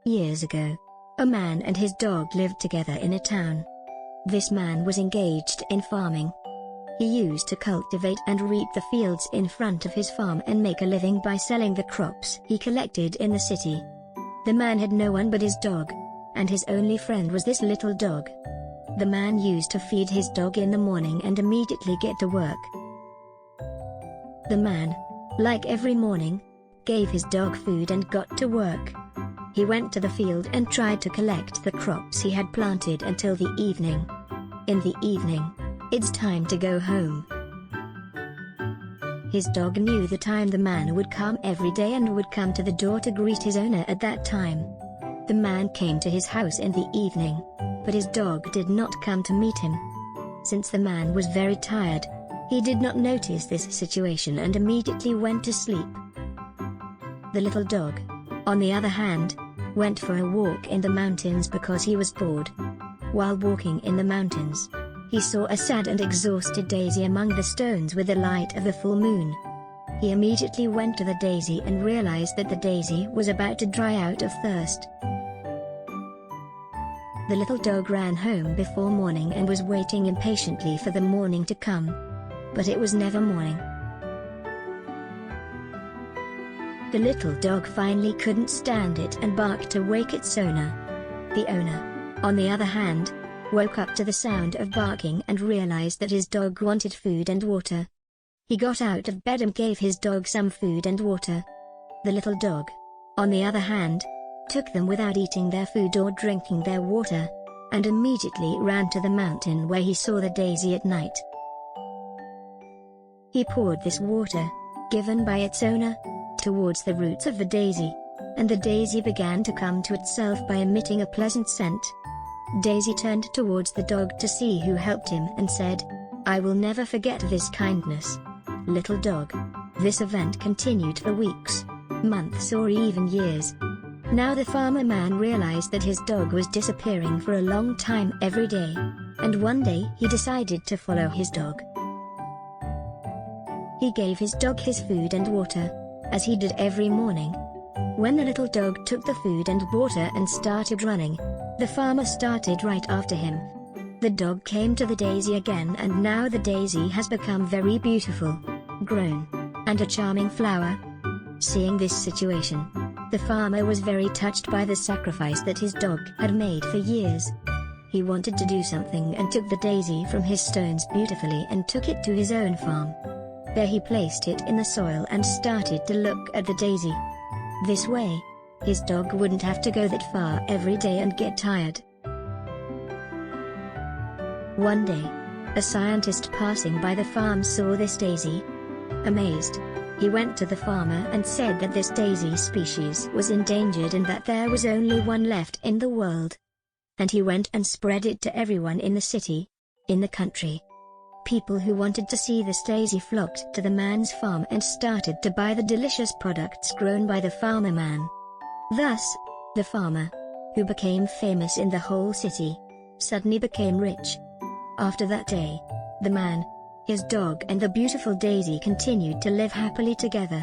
Years ago, a man and his dog lived together in a town. This man was engaged in farming. He used to cultivate and reap the fields in front of his farm and make a living by selling the crops he collected in the city. The man had no one but his dog, and his only friend was this little dog. The man used to feed his dog in the morning and immediately get to work. The man, like every morning, gave his dog food and got to work. He went to the field and tried to collect the crops he had planted until the evening. In the evening, it's time to go home. His dog knew the time the man would come every day and would come to the door to greet his owner at that time. The man came to his house in the evening, but his dog did not come to meet him. Since the man was very tired, he did not notice this situation and immediately went to sleep. The little dog, on the other hand, went for a walk in the mountains because he was bored. While walking in the mountains, he saw a sad and exhausted daisy among the stones with the light of the full moon. He immediately went to the daisy and realized that the daisy was about to dry out of thirst. The little dog ran home before morning and was waiting impatiently for the morning to come. But it was never morning. The little dog finally couldn't stand it and barked to wake its owner. The owner, on the other hand, woke up to the sound of barking and realized that his dog wanted food and water. He got out of bed and gave his dog some food and water. The little dog, on the other hand, took them without eating their food or drinking their water, and immediately ran to the mountain where he saw the daisy at night. He poured this water, given by its owner, towards the roots of the daisy, and the daisy began to come to itself by emitting a pleasant scent. Daisy turned towards the dog to see who helped him and said, "I will never forget this kindness, little dog." This event continued for weeks, months or even years. Now the farmer man realized that his dog was disappearing for a long time every day, and one day he decided to follow his dog. He gave his dog his food and water, as he did every morning. When the little dog took the food and water and started running, the farmer started right after him. The dog came to the daisy again, and now the daisy has become very beautiful, grown, and a charming flower. Seeing this situation, the farmer was very touched by the sacrifice that his dog had made for years. He wanted to do something and took the daisy from his stones beautifully and took it to his own farm. There he placed it in the soil and started to look at the daisy. This way, his dog wouldn't have to go that far every day and get tired. One day, a scientist passing by the farm saw this daisy. Amazed, he went to the farmer and said that this daisy species was endangered and that there was only one left in the world. And he went and spread it to everyone in the city, in the country. People who wanted to see this daisy flocked to the man's farm and started to buy the delicious products grown by the farmer man. Thus, the farmer, who became famous in the whole city, suddenly became rich. After that day, the man, his dog and the beautiful daisy continued to live happily together.